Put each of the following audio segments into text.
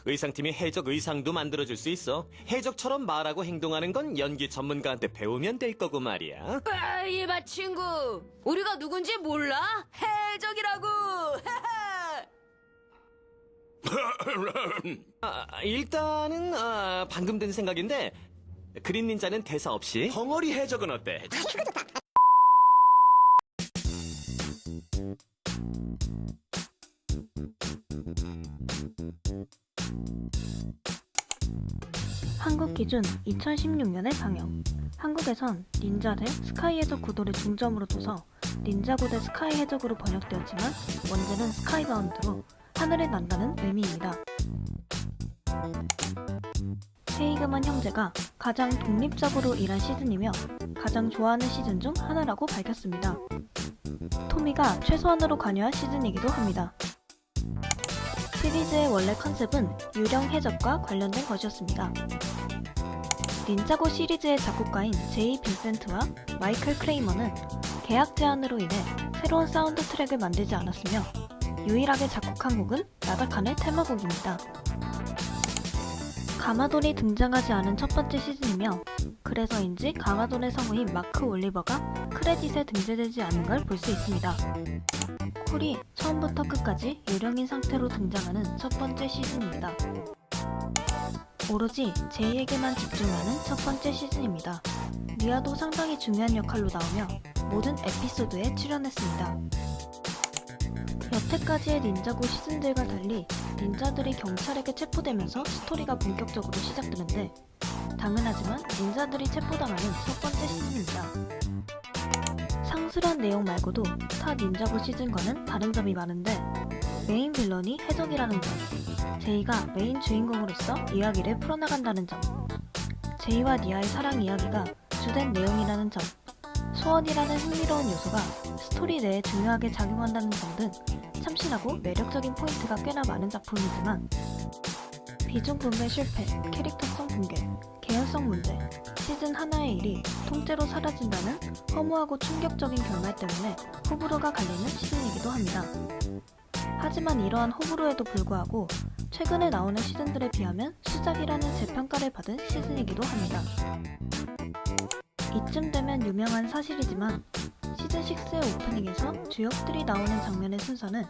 의상팀이 해적 의상도 만들어줄 수 있어. 해적처럼 말하고 행동하는 건 연기 전문가한테 배우면 될 거고 말이야. 이봐 친구, 우리가 누군지 몰라? 해적이라고. 일단은 방금 든 생각인데 그린 닌자는 대사 없이 벙어리 해적은 어때? 한국 기준 2016년에 방영. 한국에선 닌자 대 스카이 해적 구도를 중점으로 둬서 닌자고 대 스카이 해적으로 번역되었지만 원제는 스카이 바운드로 하늘에 난다는 의미입니다. 세이그만 형제가 가장 독립적으로 일한 시즌이며 가장 좋아하는 시즌 중 하나라고 밝혔습니다. 토미가 최소한으로 관여한 시즌이기도 합니다. 시리즈의 원래 컨셉은 유령 해적과 관련된 것이었습니다. 닌자고 시리즈의 작곡가인 제이 빈센트와 마이클 크레이머는 계약 제한으로 인해 새로운 사운드 트랙을 만들지 않았으며 유일하게 작곡한 곡은 나다칸의 테마곡입니다. 가마돈이 등장하지 않은 첫 번째 시즌이며 그래서인지 가마돈의 성우인 마크 올리버가 크레딧에 등재되지 않은 걸 볼 수 있습니다. 콜이 처음부터 끝까지 유령인 상태로 등장하는 첫 번째 시즌입니다. 오로지 제이에게만 집중하는 첫 번째 시즌입니다. 리아도 상당히 중요한 역할로 나오며 모든 에피소드에 출연했습니다. 여태까지의 닌자고 시즌들과 달리 닌자들이 경찰에게 체포되면서 스토리가 본격적으로 시작되는데 당연하지만 닌자들이 체포당하는 첫 번째 시즌입니다. 상술한 내용 말고도 타 닌자고 시즌과는 다른 점이 많은데 메인 빌런이 해적이라는 점, 제이가 메인 주인공으로서 이야기를 풀어나간다는 점, 제이와 니아의 사랑 이야기가 주된 내용이라는 점, 소원이라는 흥미로운 요소가 스토리 내에 중요하게 작용한다는 점 등 참신하고 매력적인 포인트가 꽤나 많은 작품이지만 비중 분배 실패, 캐릭터성 붕괴, 개연성 문제, 시즌 하나의 일이 통째로 사라진다는 허무하고 충격적인 결말 때문에 호불호가 갈리는 시즌이기도 합니다. 하지만 이러한 호불호에도 불구하고 최근에 나오는 시즌들에 비하면 수작이라는 재평가를 받은 시즌이기도 합니다. 이쯤 되면 유명한 사실이지만 시즌6의 오프닝에서 주역들이 나오는 장면의 순서는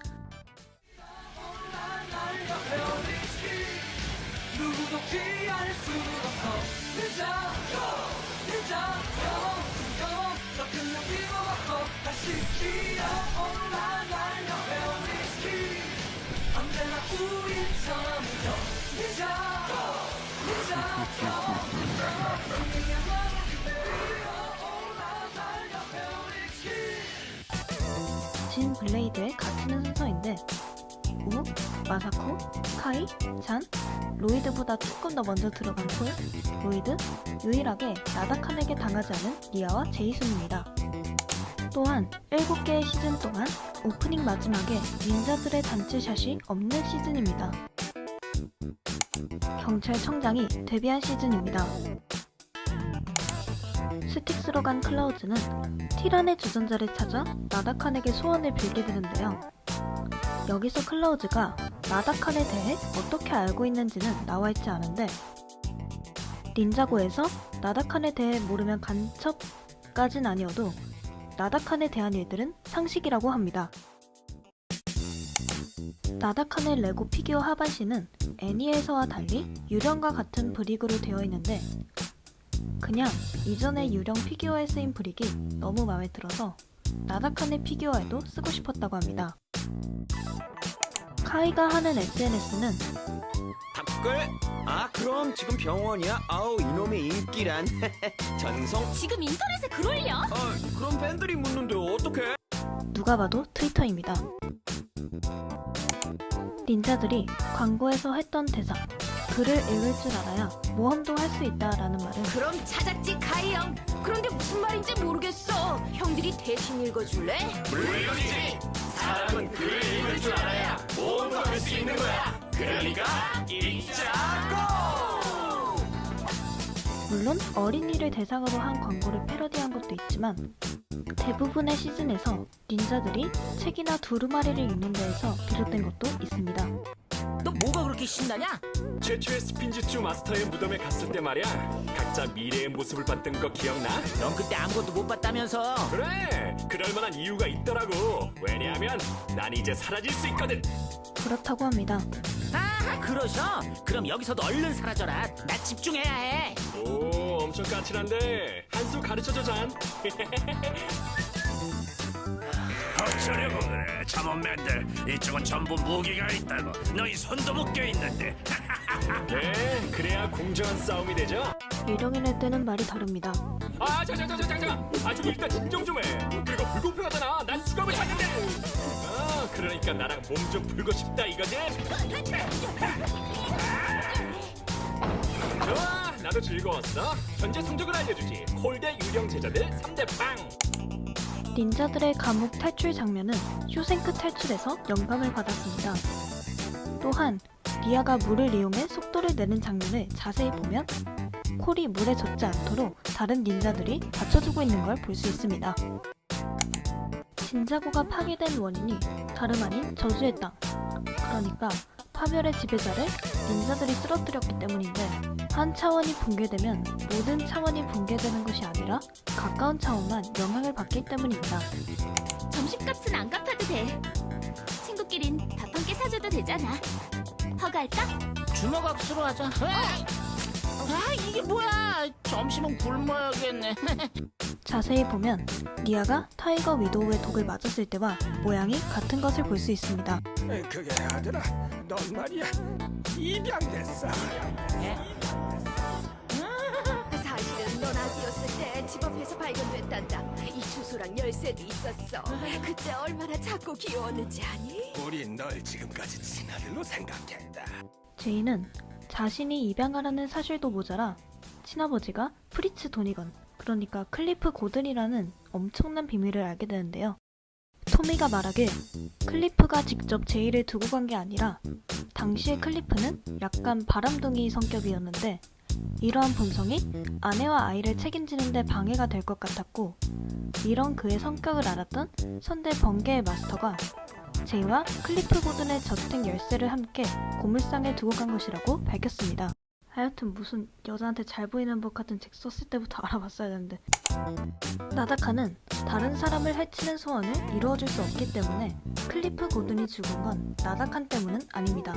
진 블레이드의 갇히는 순서인데 우, 마사코, 카이, 잔, 로이드보다 조금 더 먼저 들어간 콜, 로이드, 유일하게 나다칸에게 당하지 않은 리아와 제이슨입니다. 또한 7개의 시즌 동안 오프닝 마지막에 닌자들의 단체샷이 없는 시즌입니다. 경찰청장이 데뷔한 시즌입니다. 스틱스로 간 클라우즈는 티란의 주전자를 찾아 나다칸에게 소원을 빌게 되는데요. 여기서 클라우즈가 나다칸에 대해 어떻게 알고 있는지는 나와있지 않은데 닌자고에서 나다칸에 대해 모르면 간첩까진 아니어도 나다칸에 대한 일들은 상식이라고 합니다. 나다칸의 레고 피규어 하반신은 애니에서와 달리 유령과 같은 브릭으로 되어 있는데 그냥 이전의 유령 피규어에 쓰인 브릭이 너무 마음에 들어서 나다칸의 피규어에도 쓰고 싶었다고 합니다. 카이가 하는 SNS는 답글? 그럼 지금 병원이야? 아우 이놈의 인기란. 전송? 지금 인터넷에 글 올려? 그럼 팬들이 묻는데 어떡해? 누가 봐도 트위터입니다. 닌자들이 광고에서 했던 대사 글을 읽을 줄 알아야 모험도 할 수 있다라는 말은 그럼 찾았지 카이 형. 그런데 무슨 말인지 모르겠어. 형들이 대신 읽어줄래? 물론이지. 사람은 글을 읽을 줄 알아야 모험도 할 수 있는 거야. 그러니까 읽자고. 물론 어린이를 대상으로 한 광고를 패러디한 것도 있지만 대부분의 시즌에서 닌자들이 책이나 두루마리를 읽는 데에서 비롯된 것도 있습니다. 너 뭐가 그렇게 신나냐? 최초의 스핀지추 마스터의 무덤에 갔을 때 말이야. 각자 미래의 모습을 봤던 거 기억나? 넌 그때 아무것도 못 봤다면서. 그래, 그럴 만한 이유가 있더라고. 왜냐하면 난 이제 사라질 수 있거든. 그렇다고 합니다. 아, 그러셔? 그럼 여기서도 얼른 사라져라. 나 집중해야 해. 오, 엄청 까칠한데 한 수 가르쳐줘, 잔. 어쩌려고 그래 참원맨들. 이쪽은 전부 무기가 있다고. 너희 손도 묶여 있는데. 네, 그래야 공정한 싸움이 되죠. 유령인의 때는 말이 다릅니다. 좀 일단 진정 좀 해. 그리고 불공평하잖아. 난 수갑을 찼는데. 그러니까 나랑 몸 좀 풀고 싶다 이거지? 좋아, 나도 즐거웠어. 현재 성적을 알려주지. 콜대 유령 제자들 3대 빵. 닌자들의 감옥 탈출 장면은 쇼생크 탈출에서 영감을 받았습니다. 또한 리아가 물을 이용해 속도를 내는 장면을 자세히 보면 콜이 물에 젖지 않도록 다른 닌자들이 받쳐주고 있는 걸 볼 수 있습니다. 진자구가 파괴된 원인이 다름 아닌 저주의 땅, 그러니까 파멸의 지배자를 닌자들이 쓰러뜨렸기 때문인데, 한 차원이 붕괴되면 모든 차원이 붕괴되는 것이 아니라 가까운 차원만 영향을 받기 때문입니다. 점심값은 안 갚아도 돼. 친구끼린 밥 한 끼 사줘도 되잖아. 허가할까? 주먹악수로 하자. 아, 이게 뭐야? 점심은 굶어야겠네. 자세히 보면 리아가 타이거 위도우의 독을 맞았을 때와 모양이 같은 것을 볼 수 있습니다. 그게 아들아, 넌 말이야 입양됐어. 사실은 넌 아기였을 때 집 앞에서 발견됐단다. 이 주소랑 열쇠도 있었어. 그때 얼마나 작고 귀여웠는지 아니? 우린 널 지금까지 친아들로 생각했다. 제이는 자신이 입양하라는 사실도 모자라 친아버지가 프리츠 도니건, 그러니까 클리프 고든이라는 엄청난 비밀을 알게 되는데요. 토미가 말하길 클리프가 직접 제이를 두고 간 게 아니라 당시의 클리프는 약간 바람둥이 성격이었는데, 이러한 본성이 아내와 아이를 책임지는 데 방해가 될 것 같았고, 이런 그의 성격을 알았던 선대 번개의 마스터가 제이와 클리프 고든의 저택 열쇠를 함께 고물상에 두고 간 것이라고 밝혔습니다. 하여튼 무슨 여자한테 잘 보이는 법 같은 책 썼을 때부터 알아봤어야 되는데, 나다카는 다른 사람을 해치는 소원을 이루어줄 수 없기 때문에 클리프 고든이 죽은 건 나다칸 때문은 아닙니다.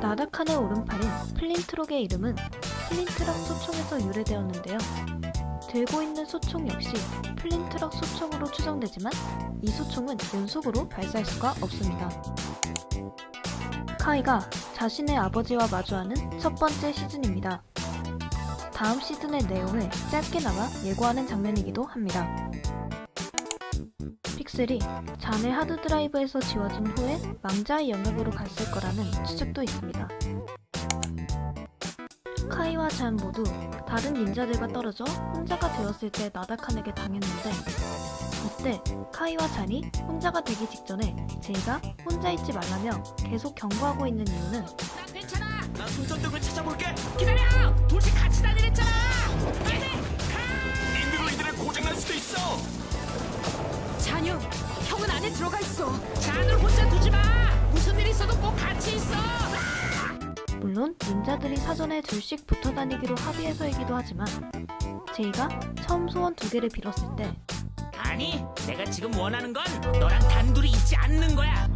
나다칸의 오른팔인 플린트록의 이름은 플린트록 소총에서 유래되었는데요. 들고 있는 소총 역시 플린트록 소총으로 추정되지만 이 소총은 연속으로 발사할 수가 없습니다. 카이가 자신의 아버지와 마주하는 첫 번째 시즌입니다. 다음 시즌의 내용을 짧게나마 예고하는 장면이기도 합니다. 픽셀이 잔의 하드드라이브에서 지워진 후에 망자의 영역으로 갔을 거라는 추측도 있습니다. 카이와 잔 모두 다른 닌자들과 떨어져 혼자가 되었을 때 나다칸에게 당했는데, 이때 카이와 잔이 혼자가 되기 직전에 제이가 혼자 있지 말라며 계속 경고하고 있는 이유는 괜찮아. 나 손전등을 찾아볼게. 기다려. 둘씩 같이 다니랬잖아. 인드로이드를 고장날 수도 있어. 잔유, 형은 안에 들어가 있어. 잔을 혼자 두지 마. 무슨 일 있어도 꼭 같이 있어. 물론 닌자들이 사전에 둘씩 붙어 다니기로 합의해서이기도 하지만, 제이가 처음 소원 2개를 빌었을 때 아니, 내가 지금 원하는 건 너랑 단둘이 있지 않는 거야.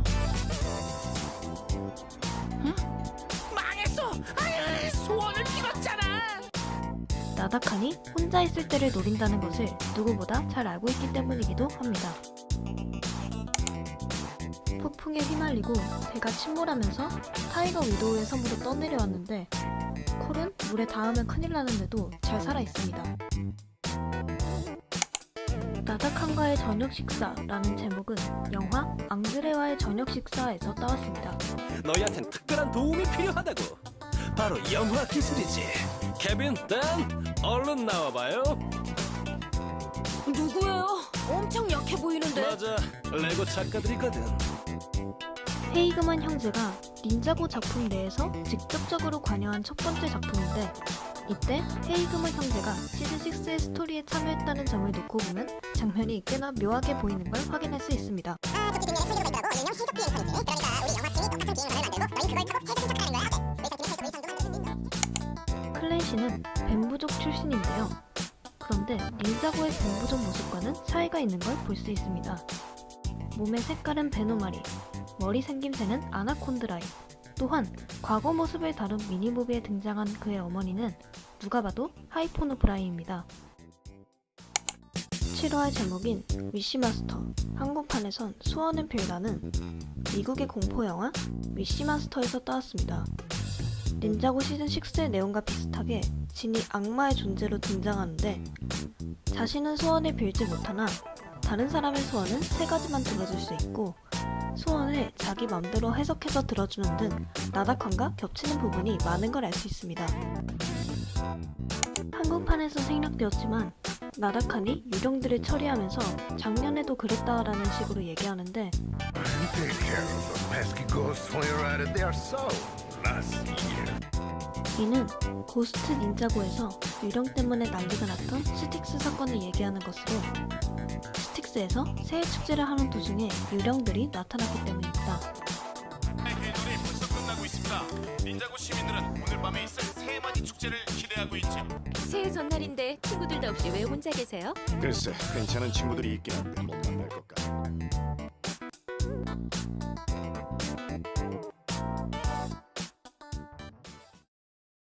응? 망했어. 아유, 소원을 빌었잖아. 나다칸이 혼자 있을 때를 노린다는 것을 누구보다 잘 알고 있기 때문이기도 합니다. 폭풍에 휘말리고 배가 침몰하면서 타이거 위도우의 섬으로 떠내려왔는데, 콜은 물에 닿으면 큰일 나는데도 잘 살아있습니다. 나다칸과의 저녁 식사라는 제목은 영화 앙드레와의 저녁 식사에서 따왔습니다. 너희한텐 특별한 도움이 필요하다고. 바로 영화 기술이지. 케빈, 댄, 얼른 나와봐요. 누구예요? 엄청 약해 보이는데. 맞아, 레고 작가들이거든. 헤이그만 형제가 닌자고 작품 내에서 직접적으로 관여한 첫 번째 작품인데, 이때 헤이그만 형제가 시즌6의 스토리에 참여했다는 점을 놓고 보면 장면이 꽤나 묘하게 보이는 걸 확인할 수 있습니다. 도끼 등면에 풀기가 있더라고. 일명 희석비행 선이지. 그러니까 우리 영화 팀이 클레이 씨는 뱀부족 출신인데요. 그런데 닌자고의 뱀부족 모습과는 차이가 있는 걸 볼 수 있습니다. 몸의 색깔은 베노마리, 머리 생김새는 아나콘드라이, 또한 과거 모습을 다룬 미니무비에 등장한 그의 어머니는 누가 봐도 하이포노 브라이입니다. 7화의 제목인 위시마스터, 한국판에선 수원은 빌다는 미국의 공포영화 위시마스터에서 따왔습니다. 닌자고 시즌6의 내용과 비슷하게 진이 악마의 존재로 등장하는데 자신은 소원을 빌지 못하나 다른 사람의 소원은 3가지만 들어줄 수 있고 소원을 자기 맘대로 해석해서 들어주는 등 나다칸과 겹치는 부분이 많은 걸 알 수 있습니다. 한국판에서 생략되었지만 나다칸이 유령들을 처리하면서 작년에도 그랬다라는 식으로 얘기하는데 Take care of the pesky ghosts while you're at it. They are so nasty. 이는 고스트 닌자고에서 유령 때문에 난리가 났던 스틱스 사건을 얘기하는 것으로 스틱스에서 새해 축제를 하는 도중에 유령들이 나타났기 때문입니다. 계절이 벌써 끝나고 있습니다. 닌자고 시민들은 오늘 밤에 있을 새해맞이 축제를 기대하고 있죠. 새해 전날인데 친구들도 없이 왜 혼자 계세요? 글쎄, 괜찮은 친구들이 있긴 한데 못 만날 것 같아.